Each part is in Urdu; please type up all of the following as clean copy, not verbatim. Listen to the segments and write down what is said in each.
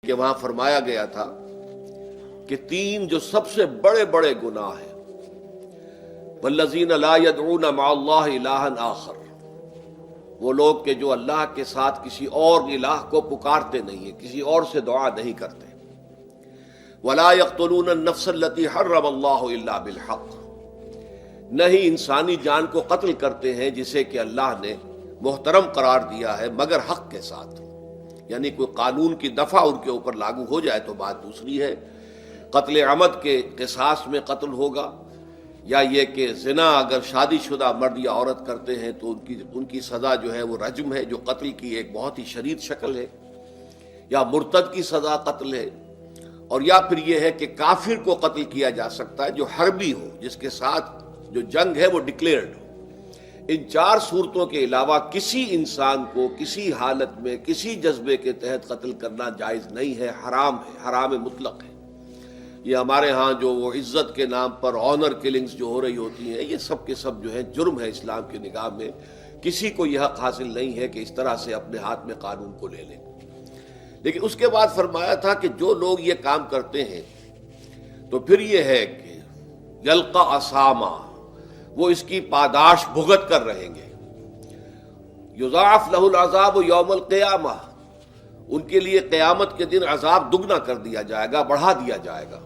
کہ وہاں فرمایا گیا تھا کہ تین جو سب سے بڑے بڑے گناہ ہیں، والذین لا يدعون مع اللہ الہا آخر، وہ لوگ کہ جو اللہ کے ساتھ کسی اور الہ کو پکارتے نہیں ہیں، کسی اور سے دعا نہیں کرتے، ولا يقتلون النفس التي حرم اللہ الا بالحق، نہیں انسانی جان کو قتل کرتے ہیں جسے کہ اللہ نے محترم قرار دیا ہے مگر حق کے ساتھ، یعنی کوئی قانون کی دفعہ ان کے اوپر لاگو ہو جائے تو بات دوسری ہے۔ قتل عمد کے قصاص میں قتل ہوگا، یا یہ کہ زنا اگر شادی شدہ مرد یا عورت کرتے ہیں تو ان کی سزا جو ہے وہ رجم ہے، جو قتل کی ایک بہت ہی شدید شکل ہے، یا مرتد کی سزا قتل ہے، اور یا پھر یہ ہے کہ کافر کو قتل کیا جا سکتا ہے جو حربی ہو، جس کے ساتھ جو جنگ ہے وہ ڈکلیئرڈ ہو۔ ان چار صورتوں کے علاوہ کسی انسان کو کسی حالت میں کسی جذبے کے تحت قتل کرنا جائز نہیں ہے، حرام ہے، حرام مطلق ہے۔ یہ ہمارے ہاں جو وہ عزت کے نام پر آنر کلنگز جو ہو رہی ہوتی ہیں، یہ سب کے سب جو ہے جرم ہے اسلام کی نگاہ میں۔ کسی کو یہ حق حاصل نہیں ہے کہ اس طرح سے اپنے ہاتھ میں قانون کو لے لیں۔ لیکن اس کے بعد فرمایا تھا کہ جو لوگ یہ کام کرتے ہیں تو پھر یہ ہے کہ یلقا اساما، وہ اس کی پاداش بھگت کر رہیں گے۔ یضاعف لہ العذاب یوم القیامہ، ان کے لیے قیامت کے دن عذاب دگنا کر دیا جائے گا، بڑھا دیا جائے گا۔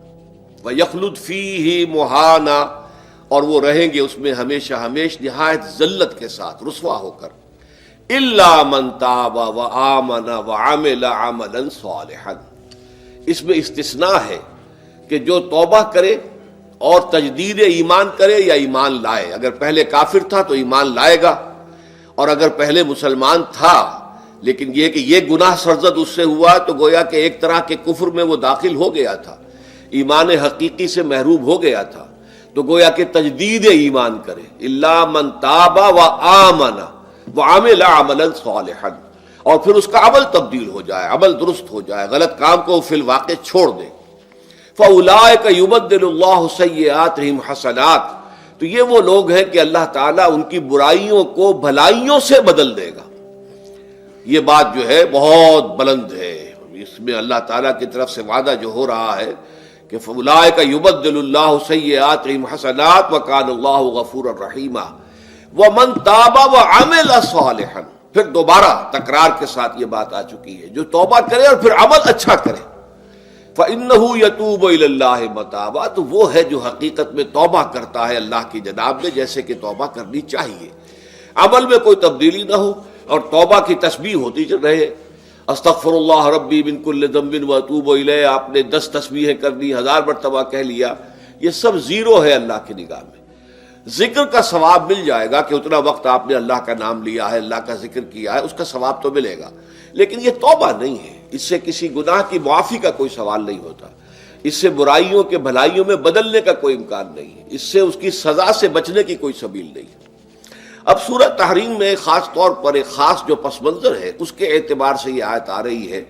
وَيَخْلُدْ فِيهِ مُهَانًا، اور وہ رہیں گے اس میں ہمیشہ ہمیش نہایت ذلت کے ساتھ، رسوا ہو کر۔ إِلَّا مَن تَابَ وَآمَنَ وَعَمِلَ عَمَلًا صَالِحًا، اس میں استثناء ہے کہ جو توبہ کرے اور تجدید ایمان کرے یا ایمان لائے۔ اگر پہلے کافر تھا تو ایمان لائے گا، اور اگر پہلے مسلمان تھا لیکن یہ کہ یہ گناہ سرزد اس سے ہوا تو گویا کہ ایک طرح کے کفر میں وہ داخل ہو گیا تھا، ایمان حقیقی سے محروم ہو گیا تھا، تو گویا کہ تجدید ایمان کرے۔ الا من تاب وآمن وعمل عملا صالحا، اور پھر اس کا عمل تبدیل ہو جائے، عمل درست ہو جائے، غلط کام کو فی الواقع چھوڑ دے۔ فاولئک یبدل اللہ سیئاتہم حسنات، تو یہ وہ لوگ ہیں کہ اللہ تعالیٰ ان کی برائیوں کو بھلائیوں سے بدل دے گا۔ یہ بات جو ہے بہت بلند ہے، اس میں اللہ تعالیٰ کی طرف سے وعدہ جو ہو رہا ہے کہ فاولئک یبدل اللہ سیئاتہم حسنات وکان اللہ غفورا رحیما ومن تاب وعمل صالحا، پھر دوبارہ تکرار کے ساتھ یہ بات آ چکی ہے، جو توبہ کرے اور پھر عمل اچھا کرے، فإنہ یتوب الی اللہ متابا، تو وہ ہے جو حقیقت میں توبہ کرتا ہے اللہ کی جناب میں جیسے کہ توبہ کرنی چاہیے، عمل میں کوئی تبدیلی نہ ہو، اور توبہ کی تسبیح ہوتی رہے، استغفر اللہ ربی من کل ذنب واتوب الیہ، آپ نے 10 تسبیحیں کر دی، 1000 مرتبہ کہہ لیا، یہ سب زیرو ہے اللہ کی نگاہ میں۔ ذکر کا ثواب مل جائے گا کہ اتنا وقت آپ نے اللہ کا نام لیا ہے، اللہ کا ذکر کیا ہے، اس کا ثواب تو ملے گا، لیکن یہ توبہ نہیں ہے، اس سے کسی گناہ کی معافی کا کوئی سوال نہیں ہوتا، اس سے برائیوں کے بھلائیوں میں بدلنے کا کوئی امکان نہیں ہے، اس سے اس کی سزا سے بچنے کی کوئی سبیل نہیں ہے۔ اب سورہ تحریم میں خاص طور پر ایک خاص جو پس منظر ہے اس کے اعتبار سے یہ آیت آ رہی ہے،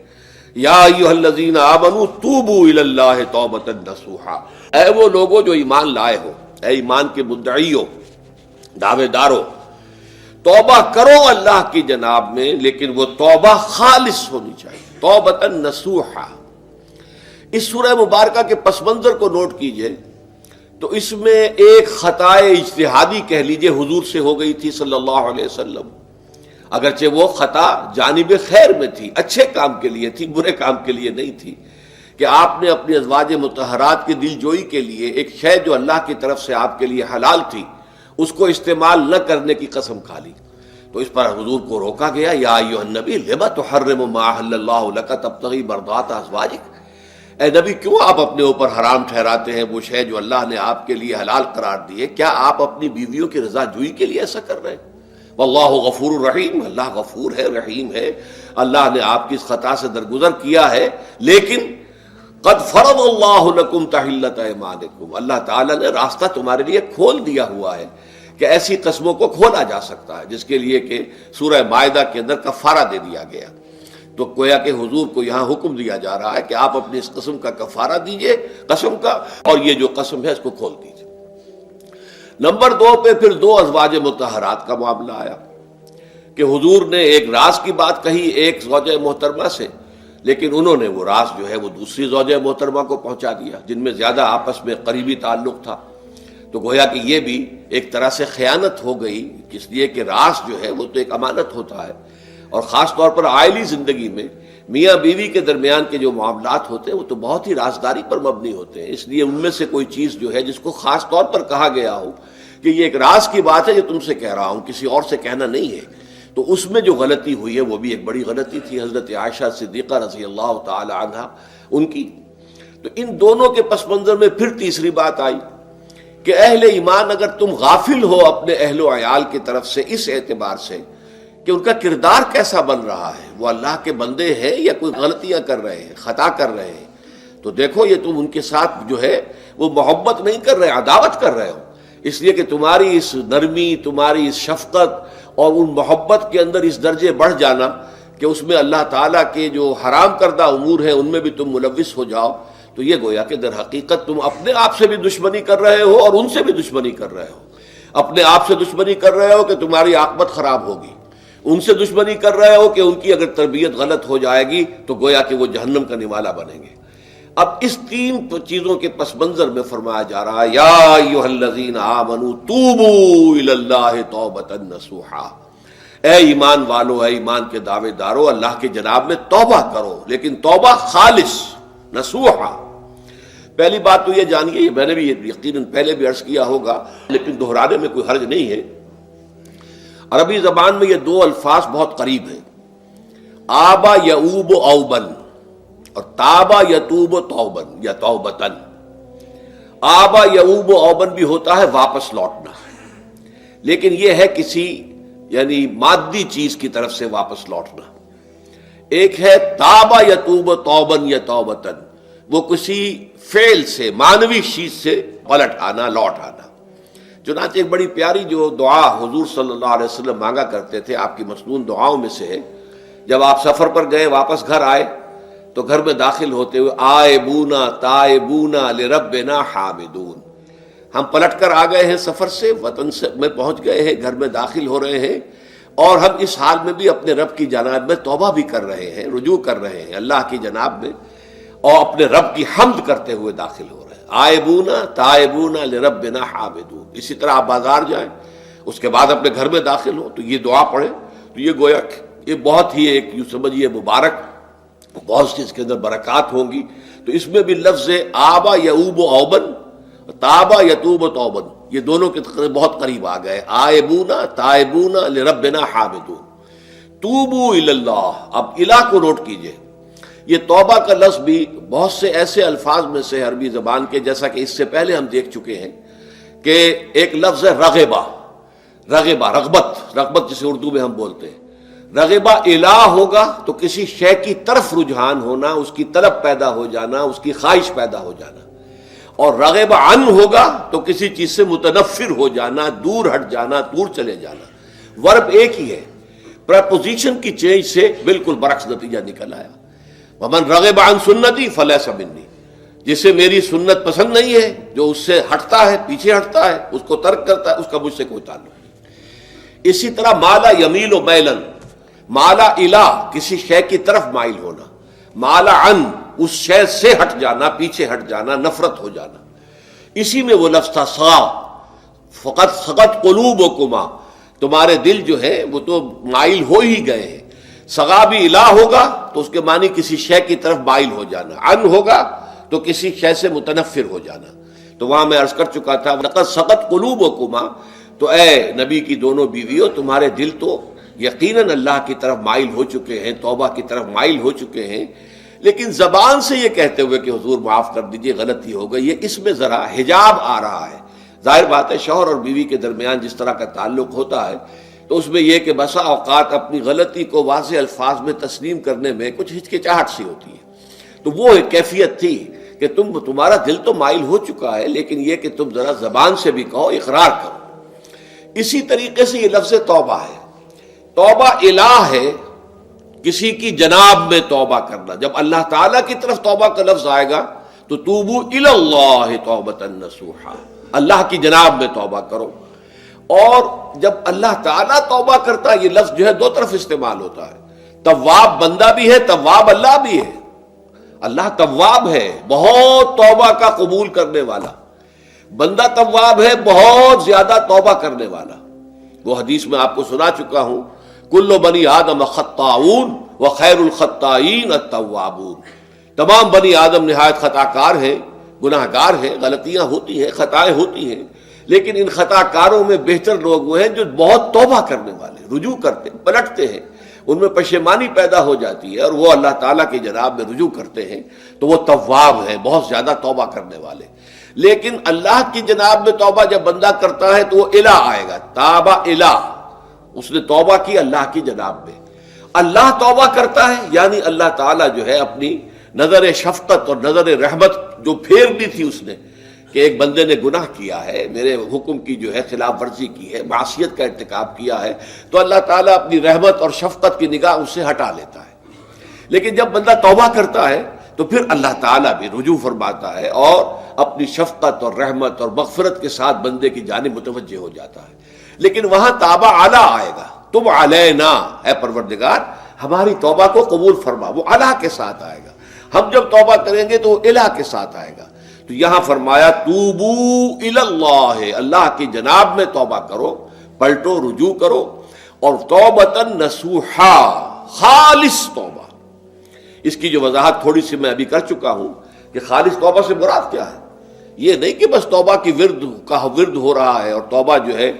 یا ایھا الذین آمنوا توبوا الی اللہ توبۃ نصوحا، اے وہ لوگوں جو ایمان لائے ہو، اے ایمان کے مدعیوں، دعوے داروں، توبہ کرو اللہ کی جناب میں، لیکن وہ توبہ خالص ہونی چاہیے، توبۃ نصوحا۔ اس سورہ مبارکہ کے پس منظر کو نوٹ کیجئے تو اس میں ایک خطائے اجتہادی کہہ لیجئے حضور سے ہو گئی تھی صلی اللہ علیہ وسلم، اگرچہ وہ خطا جانب خیر میں تھی، اچھے کام کے لیے تھی، برے کام کے لیے نہیں تھی، کہ آپ نے اپنی ازواج مطہرات کی دل جوئی کے لیے ایک شے جو اللہ کی طرف سے آپ کے لیے حلال تھی اس کو استعمال نہ کرنے کی قسم کھا لی، تو اس پر حضور کو روکا گیا، یا ایھا النبی لم تحرم ما احل اللہ لک تبتغی مرضات ازواجک، اے نبی کیوں آپ اپنے اوپر حرام ٹھہراتے ہیں وہ شے جو اللہ نے آپ کے لیے حلال قرار دی ہے؟ کیا آپ اپنی بیویوں کی رضا جوئی کے لیے ایسا کر رہے ہیں؟ واللہ غفور الرحیم، اللہ غفور ہے، رحیم ہے، اللہ نے آپ کی اس خطا سے درگزر کیا ہے، لیکن قد فرض اللہ لکم تحلۃ ایمانکم، اللہ تعالیٰ نے راستہ تمہارے لیے کھول دیا ہوا ہے کہ ایسی قسموں کو کھولا جا سکتا ہے، جس کے لیے کہ سورہ مائدہ کے اندر کفارہ دے دیا گیا۔ تو گویا کہ حضور کو یہاں حکم دیا جا رہا ہے کہ آپ اپنی اس قسم کا کفارہ دیجئے، قسم کا، اور یہ جو قسم ہے اس کو کھول دیجئے۔ نمبر 2 پہ پھر 2 ازواج مطہرات کا معاملہ آیا کہ حضور نے ایک راز کی بات کہی ایک زوجہ محترمہ سے، لیکن انہوں نے وہ راز جو ہے وہ دوسری زوجہ محترمہ کو پہنچا دیا جن میں زیادہ آپس میں قریبی تعلق تھا. تو گویا کہ یہ بھی ایک طرح سے خیانت ہو گئی، اس لیے کہ راز جو ہے وہ تو ایک امانت ہوتا ہے، اور خاص طور پر عائلی زندگی میں میاں بیوی کے درمیان کے جو معاملات ہوتے ہیں وہ تو بہت ہی رازداری پر مبنی ہوتے ہیں. اس لیے ان میں سے کوئی چیز جو ہے جس کو خاص طور پر کہا گیا ہو کہ یہ ایک راز کی بات ہے جو تم سے کہہ رہا ہوں، کسی اور سے کہنا نہیں ہے، تو اس میں جو غلطی ہوئی ہے وہ بھی ایک بڑی غلطی تھی حضرت عائشہ صدیقہ رضی اللہ تعالی عنہا ان کی. تو ان دونوں کے پس منظر میں پھر تیسری بات آئی کہ اہل ایمان اگر تم غافل ہو اپنے اہل و عیال کی طرف سے اس اعتبار سے کہ ان کا کردار کیسا بن رہا ہے، وہ اللہ کے بندے ہیں یا کوئی غلطیاں کر رہے ہیں، خطا کر رہے ہیں، تو دیکھو یہ تم ان کے ساتھ جو ہے وہ محبت نہیں کر رہے، عداوت کر رہے ہو. اس لیے کہ تمہاری اس نرمی، تمہاری اس شفقت اور ان محبت کے اندر اس درجے بڑھ جانا کہ اس میں اللہ تعالیٰ کے جو حرام کردہ امور ہیں ان میں بھی تم ملوث ہو جاؤ، تو یہ گویا کہ در حقیقت تم اپنے آپ سے بھی دشمنی کر رہے ہو اور ان سے بھی دشمنی کر رہے ہو. اپنے آپ سے دشمنی کر رہے ہو کہ تمہاری عاقبت خراب ہوگی، ان سے دشمنی کر رہے ہو کہ ان کی اگر تربیت غلط ہو جائے گی تو گویا کہ وہ جہنم کا نوالا بنیں گے. اب اس تین چیزوں کے پس منظر میں فرمایا جا رہا ہے یا ایھا الذین آمنوا توبوا الی اللہ توبۃ نصوحا، اے ایمان والو، اے ایمان کے دعوے دارو، اللہ کے جناب میں توبہ کرو، لیکن توبہ خالص نصوحا. پہلی بات تو یہ جانیے، میں نے بھی یقیناً پہلے بھی عرض کیا ہوگا لیکن دہرانے میں کوئی حرج نہیں ہے، عربی زبان میں یہ دو الفاظ بہت قریب ہیں، آبا یعوب اوبن اور تابا یتوب توبن یا توبتن. آبا یعوب اوبن بھی ہوتا ہے واپس لوٹنا، لیکن یہ ہے کسی یعنی مادی چیز کی طرف سے واپس لوٹنا. ایک ہے تابا یتوب توبن یا توبتن، وہ کسی فعل سے، معنوی چیز سے پلٹ آنا، لوٹ آنا. چنانچہ ایک بڑی پیاری جو دعا حضور صلی اللہ علیہ وسلم مانگا کرتے تھے، آپ کی مسنون دعاؤں میں سے ہے، جب آپ سفر پر گئے واپس گھر آئے تو گھر میں داخل ہوتے ہوئے آئبونا تائبونا لربنا حامدون، ہم پلٹ کر آ گئے ہیں سفر سے، وطن سے میں پہنچ گئے ہیں، گھر میں داخل ہو رہے ہیں، اور ہم اس حال میں بھی اپنے رب کی جناب میں توبہ بھی کر رہے ہیں، رجوع کر رہے ہیں اللہ کی جناب میں، اور اپنے رب کی حمد کرتے ہوئے داخل ہو رہے ہیں. آئبونا تائبونا لربنا حامدون. اسی طرح آپ بازار جائیں، اس کے بعد اپنے گھر میں داخل ہو تو یہ دعا پڑھیں، تو یہ گویا یہ بہت ہی ایک یوں سمجھیے مبارک، بہت سی اس کے اندر برکات ہوں گی. تو اس میں بھی لفظ آبا یعوب اوبن، تابا یتوب توبن، یہ دونوں کے تقریباً بہت قریب آ گئے، آئبونا تائبونا لربنا حامدون. توبو الی اللہ، اب الہ کو نوٹ کیجئے، یہ توبہ کا لفظ بھی بہت سے ایسے الفاظ میں سے عربی زبان کے، جیسا کہ اس سے پہلے ہم دیکھ چکے ہیں کہ ایک لفظ ہے رغبہ، رغبہ رغبت جسے اردو میں ہم بولتے ہیں. رغبہ الہ ہوگا تو کسی شے کی طرف رجحان ہونا، اس کی طلب پیدا ہو جانا، اس کی خواہش پیدا ہو جانا. اور رغبہ عن ہوگا تو کسی چیز سے متنفر ہو جانا، دور ہٹ جانا، دور چلے جانا. ورب ایک ہی ہے، پریپوزیشن کی چینج سے بالکل برعکس نتیجہ نکل آیا. ومن رغب عن سنتی فلیس منی، جسے میری سنت پسند نہیں ہے، جو اس سے ہٹتا ہے، پیچھے ہٹتا ہے، اس کو ترک کرتا ہے، اس کا مجھ سے کوئی تعلق نہیں. اسی طرح مالا یمیل و میلن، مالا الہ کسی شے کی طرف مائل ہونا، مالا عن اس شے سے ہٹ جانا، پیچھے ہٹ جانا، نفرت ہو جانا. اسی میں وہ لفظ تھا سا، فقط سقط قلوبکما، تمہارے دل جو ہے وہ تو مائل ہو ہی گئے ہیں. سغا بھی الہ ہوگا تو اس کے معنی کسی شے کی طرف مائل ہو جانا، عن ہوگا تو کسی شے سے متنفر ہو جانا. تو وہاں میں عرض کر چکا تھا لقد سقط قلوبکما، تو اے نبی کی دونوں بیویوں، تمہارے دل تو یقیناً اللہ کی طرف مائل ہو چکے ہیں، توبہ کی طرف مائل ہو چکے ہیں، لیکن زبان سے یہ کہتے ہوئے کہ حضور معاف کر دیجئے غلطی ہو گئی، یہ اس میں ذرا حجاب آ رہا ہے. ظاہر بات ہے شوہر اور بیوی کے درمیان جس طرح کا تعلق ہوتا ہے تو اس میں یہ کہ بسا اوقات اپنی غلطی کو واضح الفاظ میں تسلیم کرنے میں کچھ ہچکچاہٹ سی ہوتی ہے. تو وہ ایک کیفیت تھی کہ تمہارا دل تو مائل ہو چکا ہے، لیکن یہ کہ تم ذرا زبان سے بھی کہو، اقرار کرو. اسی طریقے سے یہ لفظ توبہ ہے، توبہ الہ ہے، کسی کی جناب میں توبہ کرنا. جب اللہ تعالیٰ کی طرف توبہ کا لفظ آئے گا تو توبو الی اللہ توبۃ نصوحا، اللہ کی جناب میں توبہ کرو. اور جب اللہ تعالیٰ توبہ کرتا ہے، یہ لفظ جو ہے دو طرف استعمال ہوتا ہے، تواب بندہ بھی ہے، تواب اللہ بھی ہے. اللہ تواب ہے، بہت توبہ کا قبول کرنے والا، بندہ تواب ہے، بہت زیادہ توبہ کرنے والا۔ وہ حدیث میں آپ کو سنا چکا ہوں، کل بنی آدم خطاؤون وخیر الخطائین التوابون، تمام بنی آدم نہایت خطا کار ہیں، گناہ گار ہیں، غلطیاں ہوتی ہیں، خطائیں ہوتی ہیں، لیکن ان خطا کاروں میں بہتر لوگ وہ ہیں جو بہت توبہ کرنے والے، رجوع کرتے، پلٹتے ہیں، ان میں پشیمانی پیدا ہو جاتی ہے اور وہ اللہ تعالیٰ کی جناب میں رجوع کرتے ہیں، تو وہ تواب ہیں، بہت زیادہ توبہ کرنے والے۔ لیکن اللہ کی جناب میں توبہ جب بندہ کرتا ہے تو وہ الہ آئے گا، تابہ الہ، اس نے توبہ کی اللہ کی جناب میں۔ اللہ توبہ کرتا ہے یعنی اللہ تعالیٰ جو ہے اپنی نظر شفقت اور نظر رحمت جو پھیر دی تھی اس نے کہ ایک بندے نے گناہ کیا ہے، میرے حکم کی جو ہے خلاف ورزی کی ہے، معصیت کا ارتکاب کیا ہے، تو اللہ تعالیٰ اپنی رحمت اور شفقت کی نگاہ اس سے ہٹا لیتا ہے۔ لیکن جب بندہ توبہ کرتا ہے تو پھر اللہ تعالیٰ بھی رجوع فرماتا ہے اور اپنی شفقت اور رحمت اور مغفرت کے ساتھ بندے کی جانب متوجہ ہو جاتا ہے۔ لیکن وہاں تابہ اعلیٰ آئے گا، تم علینا، اے پروردگار ہماری توبہ کو قبول فرما، وہ اللہ کے ساتھ آئے گا۔ ہم جب توبہ کریں گے تو وہ الہ کے ساتھ آئے گا۔ تو یہاں فرمایا توبو الی اللہ، اللہ کی جناب میں توبہ کرو، پلٹو، رجوع کرو، اور توبۃ نصوحا، خالص توبہ۔ اس کی جو وضاحت تھوڑی سی میں ابھی کر چکا ہوں کہ خالص توبہ سے مراد کیا ہے۔ یہ نہیں کہ بس توبہ کی ورد ہو رہا ہے اور توبہ جو ہے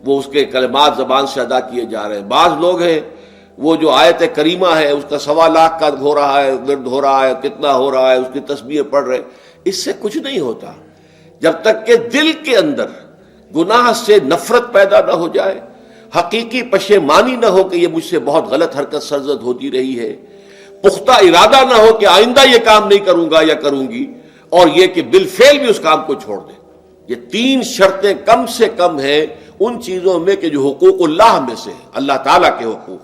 وہ اس کے کلمات زبان سے ادا کیے جا رہے ہیں۔ بعض لوگ ہیں وہ جو آیت کریمہ ہے اس کا 1.25 لاکھ کا ہو رہا ہے، ورد ہو رہا ہے، کتنا ہو رہا ہے، اس کی تسبیح پڑھ رہے، اس سے کچھ نہیں ہوتا جب تک کہ دل کے اندر گناہ سے نفرت پیدا نہ ہو جائے، حقیقی پشیمانی نہ ہو کہ یہ مجھ سے بہت غلط حرکت سرزد ہوتی رہی ہے، پختہ ارادہ نہ ہو کہ آئندہ یہ کام نہیں کروں گا یا کروں گی، اور یہ کہ بالفعل بھی اس کام کو چھوڑ دیں۔ یہ 3 شرطیں کم سے کم ہیں ان چیزوں میں کہ جو حقوق اللہ میں سے اللہ تعالیٰ کے حقوق،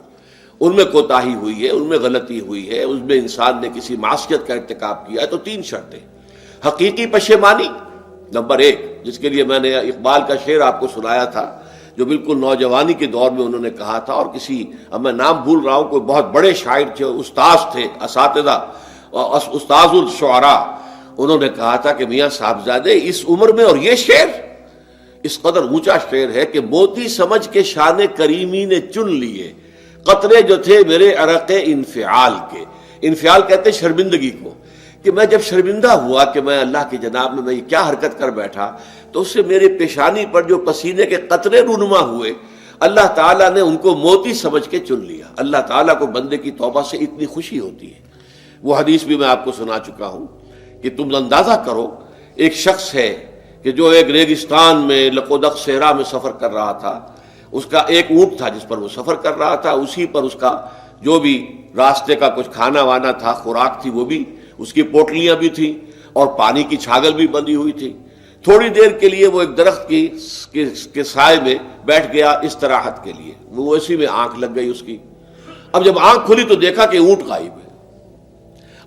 ان میں کوتاہی ہوئی ہے، ان میں غلطی ہوئی ہے، اس میں انسان نے کسی معصیت کا ارتکاب کیا ہے، تو 3 شرطیں۔ حقیقی پشیمانی نمبر 1، جس کے لیے میں نے اقبال کا شعر آپ کو سنایا تھا جو بالکل نوجوانی کے دور میں انہوں نے کہا تھا، اور کسی، اب میں نام بھول رہا ہوں، کوئی بہت بڑے شاعر تھے، استاذ تھے، اساتذہ، استاذ الشعراء، انہوں نے کہا تھا کہ میاں صاحبزادے اس عمر میں، اور یہ شعر اس قدر اونچا شعر ہے کہ موتی سمجھ کے شان کریمی نے چن لیے قطرے جو تھے میرے عرق انفعال کے۔ انفعال کہتے ہیں شرمندگی کو، کہ میں جب شرمندہ ہوا کہ میں اللہ کی جناب میں یہ کیا حرکت کر بیٹھا، تو اس سے میرے پیشانی پر جو پسینے کے قطرے رونما ہوئے، اللہ تعالیٰ نے ان کو موتی سمجھ کے چن لیا۔ اللہ تعالیٰ کو بندے کی توبہ سے اتنی خوشی ہوتی ہے۔ وہ حدیث بھی میں آپ کو سنا چکا ہوں کہ تم اندازہ کرو، ایک شخص ہے کہ جو ایک ریگستان میں لقودق صحرا میں سفر کر رہا تھا، اس کا ایک اونٹ تھا جس پر وہ سفر کر رہا تھا، اسی پر اس کا جو بھی راستے کا کچھ کھانا وانا تھا، خوراک تھی، وہ بھی، اس کی پوٹلیاں بھی تھیں اور پانی کی چھاگل بھی بندھی ہوئی تھی۔ تھوڑی دیر کے لیے وہ ایک درخت کے سائے میں بیٹھ گیا استراحت کے لیے، وہ اسی میں آنکھ لگ گئی اس کی۔ اب جب آنکھ کھلی تو دیکھا کہ اونٹ غائب ہے۔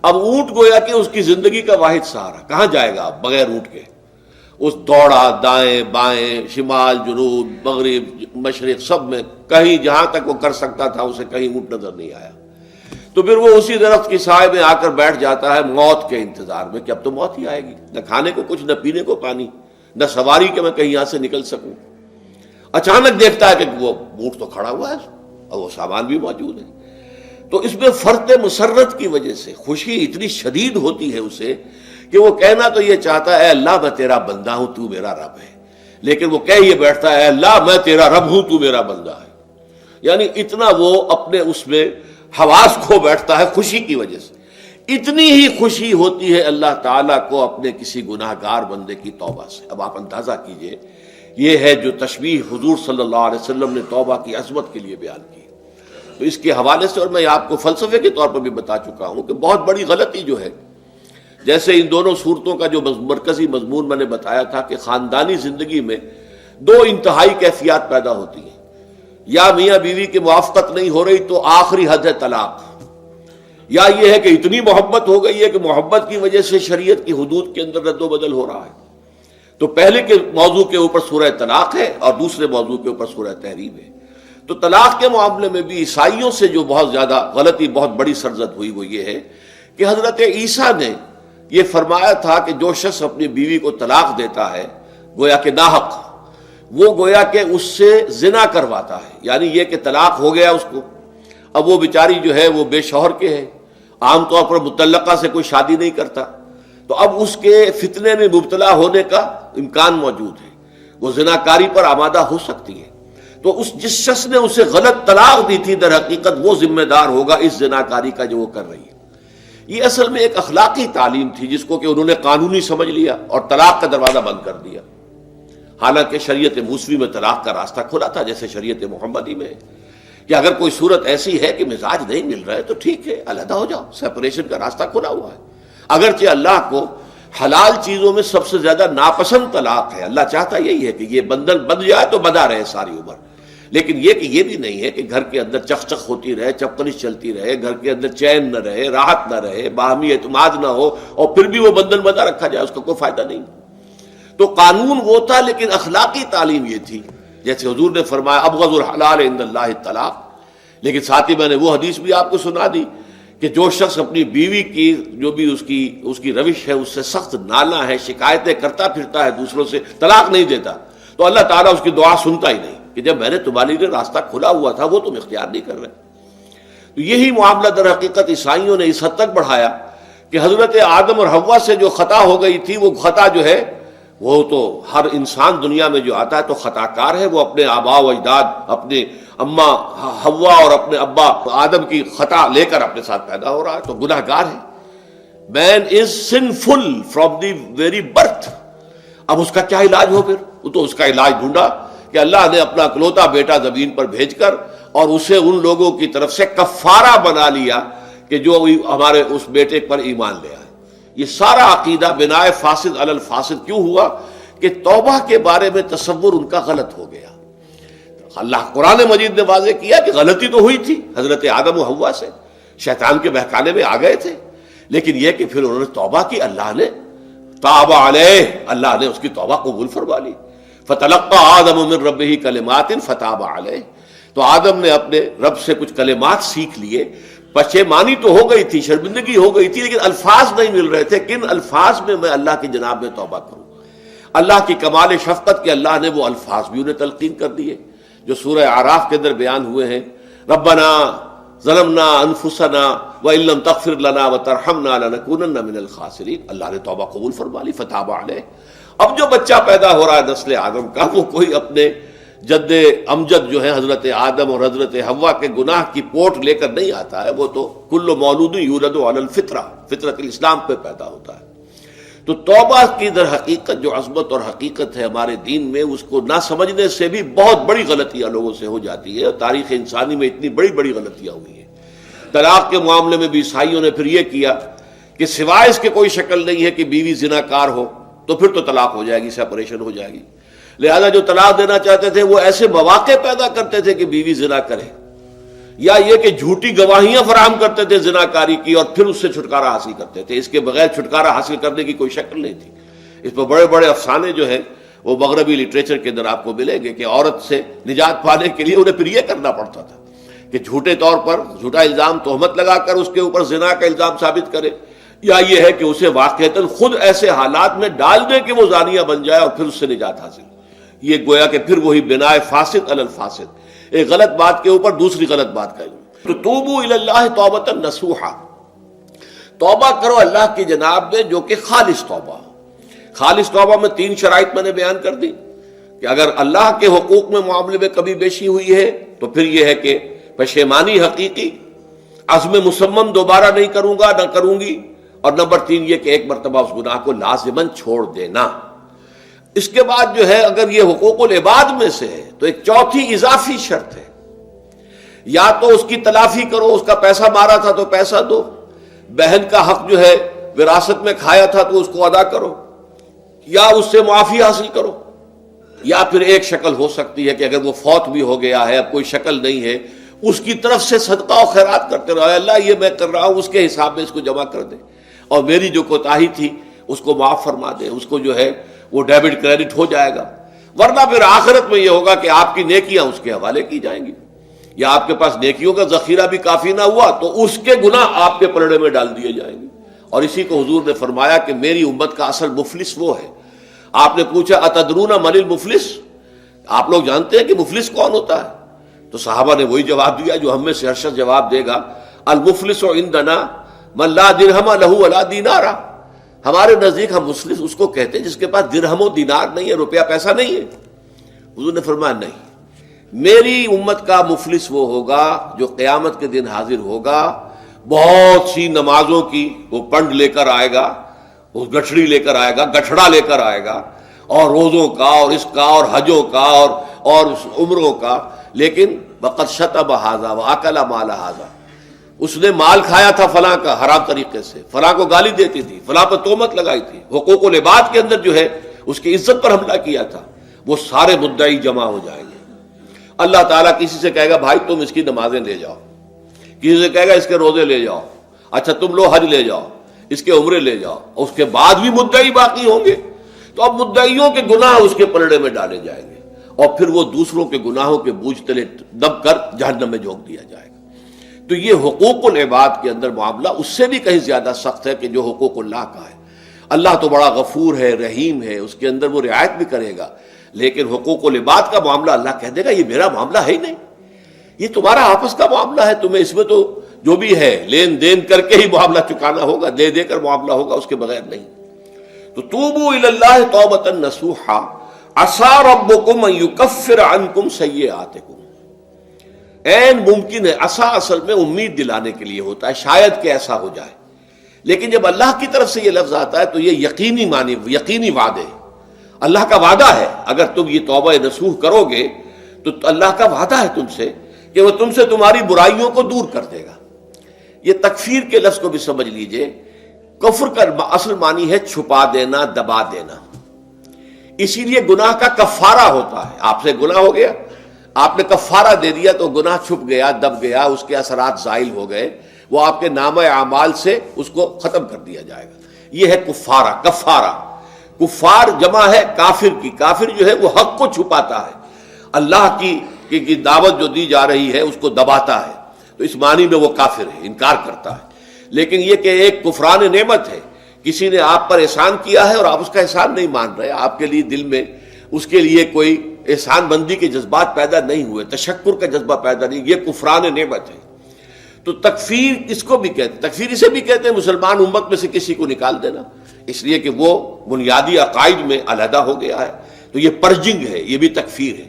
اب اونٹ گویا کہ اس کی زندگی کا واحد سہارا، کہاں جائے گا اب بغیر اونٹ کے؟ اس دوڑا دائیں بائیں، شمال جنوب مغرب مشرق، سب میں کہیں جہاں تک وہ کر سکتا تھا اسے کہیں اونٹ نظر نہیں آیا۔ تو پھر وہ اسی درخت کی سائے میں آ کر بیٹھ جاتا ہے موت کے انتظار میں کہ اب تو موت ہی آئے گی، نہ کھانے کو کچھ، نہ پینے کو پانی، نہ سواری کہ میں کہیں یہاں سے نکل سکوں۔ اچانک دیکھتا ہے کہ وہ اونٹ تو کھڑا ہوا ہے اور وہ سامان بھی موجود ہے۔ تو اس میں فرط مسرت کی وجہ سے خوشی اتنی شدید ہوتی ہے اسے کہ وہ کہنا تو یہ چاہتا ہے اے اللہ میں تیرا بندہ ہوں، تو میرا رب ہے، لیکن وہ کہہ یہ بیٹھتا ہے اے اللہ میں تیرا رب ہوں، تو میرا بندہ ہے۔ یعنی اتنا وہ اپنے اس میں حواس کھو بیٹھتا ہے خوشی کی وجہ سے۔ اتنی ہی خوشی ہوتی ہے اللہ تعالیٰ کو اپنے کسی گناہ گار بندے کی توبہ سے۔ اب آپ اندازہ کیجئے، یہ ہے جو تشبیہ حضور صلی اللہ علیہ وسلم نے توبہ کی عظمت کے لیے بیان کی۔ تو اس کے حوالے سے، اور میں آپ کو فلسفے کے طور پر بھی بتا چکا ہوں کہ بہت بڑی غلطی جو ہے، جیسے ان دونوں صورتوں کا جو مرکزی مضمون میں نے بتایا تھا کہ خاندانی زندگی میں 2 انتہائی کیفیات پیدا ہوتی ہیں، یا میاں بیوی کی موافقت نہیں ہو رہی تو آخری حد ہے طلاق، یا یہ ہے کہ اتنی محبت ہو گئی ہے کہ محبت کی وجہ سے شریعت کی حدود کے اندر رد و بدل ہو رہا ہے۔ تو پہلے کے موضوع کے اوپر سورہ طلاق ہے اور دوسرے موضوع کے اوپر سورہ تحریم ہے۔ تو طلاق کے معاملے میں بھی عیسائیوں سے جو بہت زیادہ غلطی بہت بڑی سرزد ہوئی وہ یہ ہے کہ حضرت عیسیٰ نے یہ فرمایا تھا کہ جو شخص اپنی بیوی کو طلاق دیتا ہے گویا کہ ناحق، وہ گویا کہ اس سے زنا کرواتا ہے، یعنی یہ کہ طلاق ہو گیا اس کو، اب وہ بیچاری جو ہے وہ بے شوہر کے ہے، عام طور پر مطلقہ سے کوئی شادی نہیں کرتا، تو اب اس کے فتنے میں مبتلا ہونے کا امکان موجود ہے، وہ زناکاری پر آمادہ ہو سکتی ہے، تو جس شخص نے اسے غلط طلاق دی تھی در حقیقت وہ ذمہ دار ہوگا اس زناکاری کا جو وہ کر رہی ہے۔ یہ اصل میں ایک اخلاقی تعلیم تھی جس کو کہ انہوں نے قانونی سمجھ لیا اور طلاق کا دروازہ بند کر دیا، حالانکہ شریعت موسوی میں طلاق کا راستہ کھلا تھا جیسے شریعت محمدی میں، کہ اگر کوئی صورت ایسی ہے کہ مزاج نہیں مل رہا ہے تو ٹھیک ہے، علیحدہ ہو جاؤ، سیپریشن کا راستہ کھلا ہوا ہے۔ اگرچہ اللہ کو حلال چیزوں میں سب سے زیادہ ناپسند طلاق ہے، اللہ چاہتا یہی ہے کہ یہ بندھن بندھ جائے تو بندھا رہے ساری عمر، لیکن یہ کہ یہ بھی نہیں ہے کہ گھر کے اندر چخ ہوتی رہے، چپکلش چلتی رہے، گھر کے اندر چین نہ رہے، راحت نہ رہے، باہمی اعتماد نہ ہو اور پھر بھی وہ بندھن بندھا رکھا جائے، اس کا کوئی فائدہ نہیں۔ تو قانون وہ تھا لیکن اخلاقی تعلیم یہ تھی، جیسے حضور نے فرمایا ابغض الحلال عند اللہ الطلاق، لیکن ساتھ ہی میں نے وہ حدیث بھی آپ کو سنا دی کہ جو شخص اپنی بیوی کی جو بھی اس کی روش ہے اس سے سخت نالا ہے، شکایتیں کرتا پھرتا ہے دوسروں سے، طلاق نہیں دیتا، تو اللہ تعالیٰ اس کی دعا سنتا ہی نہیں کہ جب میں نے تمہارے لیے راستہ کھلا ہوا تھا وہ تم اختیار نہیں کر رہے۔ تو یہی معاملہ در حقیقت عیسائیوں نے اس حد تک بڑھایا کہ حضرت آدم اور حوا سے جو خطا ہو گئی تھی وہ خطا جو ہے وہ تو ہر انسان دنیا میں جو آتا ہے تو خطا کار ہے، وہ اپنے آباء و اجداد، اپنے اماں حوا اور اپنے ابا آدم کی خطا لے کر اپنے ساتھ پیدا ہو رہا ہے، تو گناہ گار ہے۔ Man is sinful from the very birth. اب اس کا کیا علاج ہو؟ پھر وہ تو اس کا علاج ڈھونڈا کہ اللہ نے اپنا اکلوتا بیٹا زمین پر بھیج کر اور اسے ان لوگوں کی طرف سے کفارہ بنا لیا کہ جو ہمارے اس بیٹے پر ایمان لے آئے۔ یہ سارا عقیدہ بناء فاسد علی الفاسد کیوں ہوا؟ کہ توبہ کے بارے میں تصور ان کا غلط ہو گیا۔ اللہ قرآن مجید نے واضح کیا کہ غلطی تو ہوئی تھی حضرت آدم و حوا سے، شیطان کے بہکانے میں آ گئے تھے، لیکن یہ کہ پھر انہوں نے توبہ کی، اللہ نے تاب علیہ، اللہ نے اس کی توبہ قبول فرما لی۔ فتلقى آدم من ربہ کلمات فتاب علیہ، تو آدم نے اپنے رب سے کچھ کلمات سیکھ لیے، پشیمانی تو ہو گئی تھی، شرمندگی ہو گئی تھی، لیکن الفاظ نہیں مل رہے تھے، کن الفاظ میں میں اللہ کی جناب میں توبہ کروں۔ اللہ کی کمال شفقت کے اللہ نے وہ الفاظ بھی انہیں تلقین کر دیے جو سورہ اعراف کے اندر بیان ہوئے ہیں، ربنا ظلمنا انفسنا وان لم تغفر لنا وترحمنا لنکونن من الخاسرین، اللہ نے توبہ قبول فرما لی، فتاب علیہ۔ اب جو بچہ پیدا ہو رہا ہے نسل آدم کا، وہ کوئی اپنے جد امجد جو ہے حضرت آدم اور حضرت حوا کے گناہ کی پوٹ لے کر نہیں آتا ہے، وہ تو کل مولود یولد علی الفطرہ، فطرت الاسلام پہ پیدا ہوتا ہے۔ تو توبہ کی در حقیقت جو عظمت اور حقیقت ہے ہمارے دین میں، اس کو نہ سمجھنے سے بھی بہت بڑی غلطیاں لوگوں سے ہو جاتی ہے، اور تاریخ انسانی میں اتنی بڑی بڑی غلطیاں ہوئی ہیں۔ طلاق کے معاملے میں بھی عیسائیوں نے پھر یہ کیا کہ سوائے اس کے کوئی شکل نہیں ہے کہ بیوی زنا کار ہو تو پھر تو طلاق ہو جائے گی، سیپریشن ہو جائے گی، لہذا جو طلاق دینا چاہتے تھے وہ ایسے مواقع پیدا کرتے تھے کہ بیوی زنا کرے، یا یہ کہ جھوٹی گواہیاں فراہم کرتے تھے زناکاری کی اور پھر اس سے چھٹکارا حاصل کرتے تھے۔ اس کے بغیر چھٹکارا حاصل کرنے کی کوئی شکل نہیں تھی۔ اس پر بڑے بڑے افسانے جو ہیں وہ مغربی لٹریچر کے اندر آپ کو ملیں گے کہ عورت سے نجات پانے کے لیے انہیں پھر یہ کرنا پڑتا تھا کہ جھوٹے طور پر جھوٹا الزام تہمت لگا کر اس کے اوپر زنا کا الزام ثابت کرے، یا یہ ہے کہ اسے واقعتاً خود ایسے حالات میں ڈال دے کہ وہ زانیہ بن جائے اور پھر اس سے نجات حاصل۔ یہ گویا کہ پھر وہی بناء فاسد علی الفاسد، ایک غلط بات کے اوپر دوسری غلط بات کا۔ تو توبوا الی اللہ توبۃ نصوحا، توبہ کرو اللہ کی جناب میں جو کہ خالص توبہ۔ خالص توبہ میں 3 شرائط میں نے بیان کر دی کہ اگر اللہ کے حقوق میں معاملے میں کبھی بیشی ہوئی ہے تو پھر یہ ہے کہ پشیمانی حقیقی، عزم مصمم دوبارہ نہیں کروں گا نہ کروں گی، اور نمبر 3 یہ کہ ایک مرتبہ اس گناہ کو لازماً چھوڑ دینا۔ اس کے بعد جو ہے اگر یہ حقوق العباد میں سے ہے تو ایک چوتھی اضافی شرط ہے، یا تو اس کی تلافی کرو، اس کا پیسہ مارا تھا تو پیسہ دو، بہن کا حق جو ہے وراثت میں کھایا تھا تو اس کو ادا کرو، یا اس سے معافی حاصل کرو، یا پھر ایک شکل ہو سکتی ہے کہ اگر وہ فوت بھی ہو گیا ہے، اب کوئی شکل نہیں ہے، اس کی طرف سے صدقہ و خیرات کرتے رہو، اللہ یہ میں کر رہا ہوں اس کے حساب میں اس کو جمع کر دے، اور میری جو کوتاہی تھی اس کو معاف فرما دے، اس کو جو ہے وہ ڈیبٹ کریڈٹ ہو جائے گا، ورنہ پھر آخرت میں یہ ہوگا کہ آپ کی نیکیاں اس کے حوالے کی جائیں گی۔ یا آپ کے پاس نیکیوں کا ذخیرہ بھی کافی نہ ہوا تو اس کے گناہ آپ کے پلڑے میں ڈال دیے جائیں گے. اور اسی کو حضور نے فرمایا کہ میری امت کا اصل مفلس وہ ہے. آپ نے پوچھا اتدرون من المفلس، آپ لوگ جانتے ہیں کہ مفلس کون ہوتا ہے؟ تو صحابہ نے وہی جواب دیا جو ہم میں سے ہر شخص جواب دے گا، المفلس عندنا من لا درہم لہ ولا دینار. ہمارے نزدیک ہم مفلس اس کو کہتے ہیں جس کے پاس درہم و دینار نہیں ہے، روپیہ پیسہ نہیں ہے. حضور نے فرمایا نہیں، میری امت کا مفلس وہ ہوگا جو قیامت کے دن حاضر ہوگا، بہت سی نمازوں کی وہ پنڈ لے کر آئے گا، وہ گٹھڑی لے کر آئے گا، گٹھڑا لے کر آئے گا، اور روزوں کا اور اس کا اور حجوں کا اور عمروں کا، لیکن وقد شتم ھذا واکل مال ھذا، اس نے مال کھایا تھا فلاں کا حرام طریقے سے، فلاں کو گالی دیتی تھی، فلاں پر تہمت لگائی تھی، حقوق العباد کے اندر جو ہے اس کی عزت پر حملہ کیا تھا. وہ سارے مدعی جمع ہو جائیں گے. اللہ تعالیٰ کسی سے کہے گا بھائی تم اس کی نمازیں لے جاؤ، کسی سے کہے گا اس کے روزے لے جاؤ، اچھا تم لو حج لے جاؤ، اس کے عمرے لے جاؤ، اور اس کے بعد بھی مدعی باقی ہوں گے. تو اب مدعیوں کے گناہ اس کے پلڑے میں ڈالے جائیں گے، اور پھر وہ دوسروں کے گناہوں کے بوجھ تلے دب کر جہنم میں جھونک دیا جائے گا. تو یہ حقوق العباد کے اندر معاملہ اس سے بھی کہیں زیادہ سخت ہے کہ جو حقوق اللہ کا ہے. اللہ تو بڑا غفور ہے، رحیم ہے، اس کے اندر وہ رعایت بھی کرے گا، لیکن حقوق العباد کا معاملہ اللہ کہہ دے گا یہ میرا معاملہ ہے ہی نہیں، یہ تمہارا آپس کا معاملہ ہے، تمہیں اس میں تو جو بھی ہے لین دین کر کے ہی معاملہ چکانا ہوگا، دے دے کر معاملہ ہوگا، اس کے بغیر نہیں. تو توبوا الی اللہ توبۃ نصوحا عسى ربکم ان یکفر عنکم سیئاتکم. عین ممکن ہے، عسى اصل میں امید دلانے کے لیے ہوتا ہے، شاید کہ ایسا ہو جائے، لیکن جب اللہ کی طرف سے یہ لفظ آتا ہے تو یہ یقینی معنی، یقینی وعدے، اللہ کا وعدہ ہے. اگر تم یہ توبہ نصوح کرو گے تو اللہ کا وعدہ ہے تم سے کہ وہ تم سے تمہاری برائیوں کو دور کر دے گا. یہ تکفیر کے لفظ کو بھی سمجھ لیجئے. کفر کا اصل معنی ہے چھپا دینا، دبا دینا. اسی لیے گناہ کا کفارہ ہوتا ہے. آپ سے گناہ ہو گیا، آپ نے کفارہ دے دیا تو گناہ چھپ گیا، دب گیا، اس کے اثرات زائل ہو گئے، وہ آپ کے نامہ اعمال سے اس کو ختم کر دیا جائے گا. یہ ہے کفارہ، کفارہ. کفار جمع ہے کافر کی. کافر جو ہے وہ حق کو چھپاتا ہے، اللہ کی دعوت جو دی جا رہی ہے اس کو دباتا ہے، تو اس معنی میں وہ کافر ہے، انکار کرتا ہے. لیکن یہ کہ ایک کفران نعمت ہے، کسی نے آپ پر احسان کیا ہے اور آپ اس کا احسان نہیں مان رہے، آپ کے لیے دل میں اس کے لیے کوئی احسان بندی کے جذبات پیدا نہیں ہوئے، تشکر کا جذبہ پیدا نہیں، یہ کفران نعمت ہے. تو تکفیر کس کو بھی کہتے ہیں؟ تکفیر اسے بھی کہتے ہیں مسلمان امت میں سے کسی کو نکال دینا، اس لیے کہ وہ بنیادی عقائد میں علیحدہ ہو گیا ہے. تو یہ پرجنگ ہے، یہ بھی تکفیر ہے.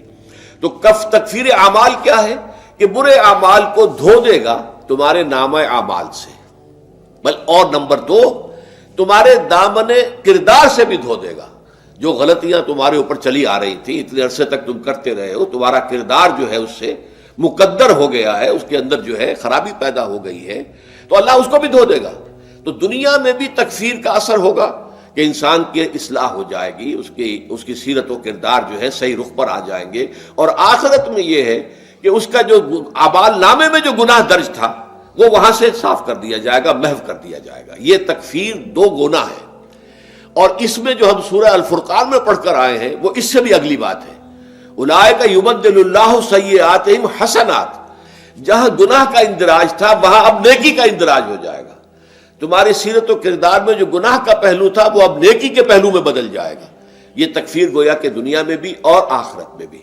تو تکفیر اعمال کیا ہے؟ کہ برے اعمال کو دھو دے گا تمہارے نامہ اعمال سے. اور نمبر 2، تمہارے دامن کردار سے بھی دھو دے گا. جو غلطیاں تمہارے اوپر چلی آ رہی تھی، اتنے عرصے تک تم کرتے رہے ہو، تمہارا کردار جو ہے اس سے مقدر ہو گیا ہے، اس کے اندر جو ہے خرابی پیدا ہو گئی ہے، تو اللہ اس کو بھی دھو دے گا. تو دنیا میں بھی تکفیر کا اثر ہوگا کہ انسان کی اصلاح ہو جائے گی، اس کی سیرت و کردار جو ہے صحیح رخ پر آ جائیں گے. اور آخرت میں یہ ہے کہ اس کا جو اعمال نامے میں جو گناہ درج تھا وہ وہاں سے صاف کر دیا جائے گا، محو کر دیا جائے گا. یہ تکفیر 2 گناہ ہے. اور اس میں جو ہم سورہ الفرقان میں پڑھ کر آئے ہیں وہ اس سے بھی اگلی بات ہے. اولئک یبدل اللہ سیئاتہم حسنات. جہاں گناہ کا اندراج تھا وہاں اب نیکی کا اندراج ہو جائے گا. تمہاری سیرت و کردار میں جو گناہ کا پہلو تھا وہ اب نیکی کے پہلو میں بدل جائے گا. یہ تکفیر گویا کہ دنیا میں بھی اور آخرت میں بھی.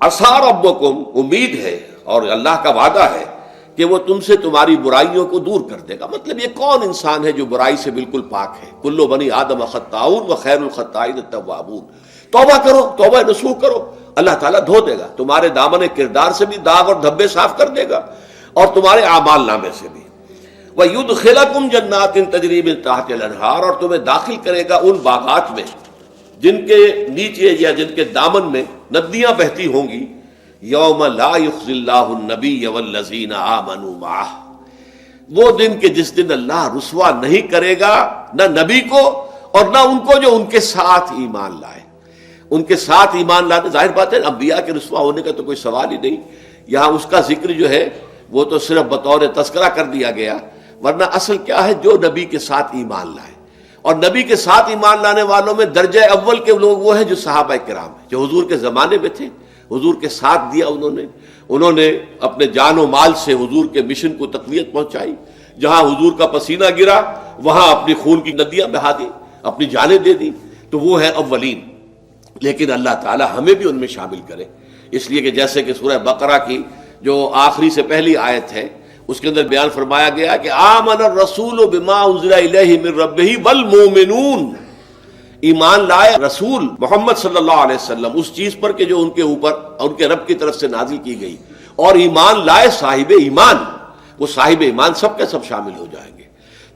عسیٰ ربکم، امید ہے اور اللہ کا وعدہ ہے کہ وہ تم سے تمہاری برائیوں کو دور کر دے گا. مطلب یہ کون انسان ہے جو برائی سے بالکل پاک ہے؟ کل بنی آدم خطاؤن وخیر الخطائین التوابون. توبہ کرو، توبہ نصوح کرو، اللہ تعالیٰ دھو دے گا. تمہارے دامن کردار سے بھی داغ اور دھبے صاف کر دے گا، اور تمہارے اعمال نامے سے بھی. وَيُدْخِلَكُمْ جَنَّاتٍ تَجْرِي مِن تَحْتِهَا الْأَنْهَارُ، اور تمہیں داخل کرے گا ان باغات میں جن کے نیچے یا جن کے دامن میں ندیاں بہتی ہوں گی. یوم لا یخزی اللہ النبی والذین آمنوا معہ، وہ دن کہ جس دن اللہ رسوا نہیں کرے گا نہ نبی کو اور نہ ان کو جو ان کے ساتھ ایمان لائے. ان کے ساتھ ایمان لانے، ظاہر بات ہے انبیاء کے رسوا ہونے کا تو کوئی سوال ہی نہیں. یہاں اس کا ذکر جو ہے وہ تو صرف بطور تذکرہ کر دیا گیا، ورنہ اصل کیا ہے؟ جو نبی کے ساتھ ایمان لائے. اور نبی کے ساتھ ایمان لانے والوں میں درجہ اول کے لوگ وہ ہیں جو صحابہ کرام ہیں، جو حضور کے زمانے میں تھے حضور کے ساتھ دیا انہوں نے اپنے جان و مال سے حضور کے مشن کو تقویت پہنچائی. جہاں حضور کا پسینہ گرا وہاں اپنی خون کی ندیاں بہا دی، اپنی جانیں دے دی. تو وہ ہے اولین. لیکن اللہ تعالی ہمیں بھی ان میں شامل کرے، اس لیے کہ جیسے کہ سورہ بقرہ کی جو آخری سے پہلی آیت ہے اس کے اندر بیان فرمایا گیا کہ آمن الرسول بما انزل الیہ من ربہ والمؤمنون، ایمان لائے رسول محمد صلی اللہ علیہ وسلم اس چیز پر کہ جو ان کے اوپر ان کے رب کی طرف سے نازل کی گئی، اور ایمان لائے صاحب ایمان. وہ صاحب ایمان سب کے سب شامل ہو جائیں گے.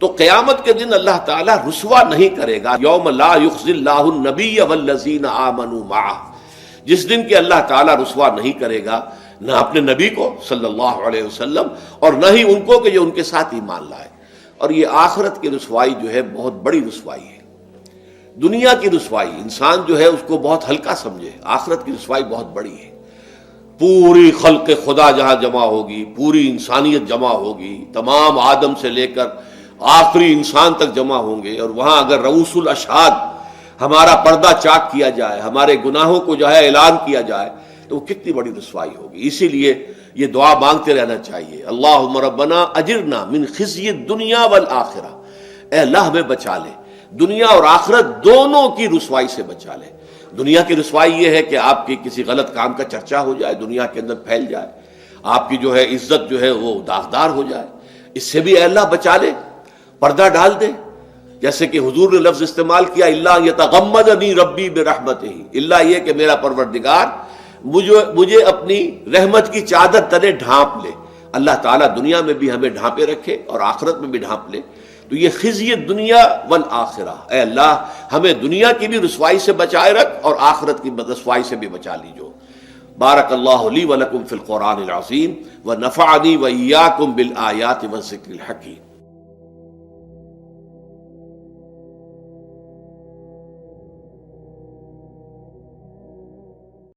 تو قیامت کے دن اللہ تعالیٰ رسوا نہیں کرے گا. یوم لا یخزی اللہ النبی والذین آمنوا معہ، جس دن کہ اللہ تعالیٰ رسوا نہیں کرے گا نہ اپنے نبی کو صلی اللہ علیہ وسلم اور نہ ہی ان کو کہ جو ان کے ساتھ ایمان لائے. اور یہ آخرت کی رسوائی جو ہے بہت بڑی رسوائی ہے. دنیا کی رسوائی انسان جو ہے اس کو بہت ہلکا سمجھے، آخرت کی رسوائی بہت بڑی ہے. پوری خلق خدا جہاں جمع ہوگی، پوری انسانیت جمع ہوگی، تمام آدم سے لے کر آخری انسان تک جمع ہوں گے، اور وہاں اگر رؤوس الاشہاد ہمارا پردہ چاک کیا جائے، ہمارے گناہوں کو جو ہے اعلان کیا جائے، تو وہ کتنی بڑی رسوائی ہوگی. اسی لیے یہ دعا مانگتے رہنا چاہیے، اللہم ربنا اجرنا من خزی الدنیا والآخرہ. اے اللہ ہمیں بچا لے، دنیا اور آخرت دونوں کی رسوائی سے بچا لے. دنیا کی رسوائی یہ ہے کہ آپ کی کسی غلط کام کا چرچا ہو جائے، دنیا کے اندر پھیل جائے، آپ کی جو ہے عزت جو ہے وہ داغدار ہو جائے. اس سے بھی اے اللہ بچا لے، پردہ ڈال دے. جیسے کہ حضور نے لفظ استعمال کیا الا یتغمدنی ربی برحمتہ، الا یہ کہ میرا پروردگار مجھے اپنی رحمت کی چادر تلے ڈھانپ لے. اللہ تعالیٰ دنیا میں بھی ہمیں ڈھانپے رکھے اور آخرت میں بھی ڈھانپ لے. تو یہ خزی دنیا والآخرہ، اے اللہ ہمیں دنیا کی بھی رسوائی سے بچائے رکھ اور آخرت کی رسوائی سے بھی بچا لیجو. بارک اللہ لی ولکم فی القرآن العظیم ونفعنی وإیاکم بالآیات والذکر الحکیم.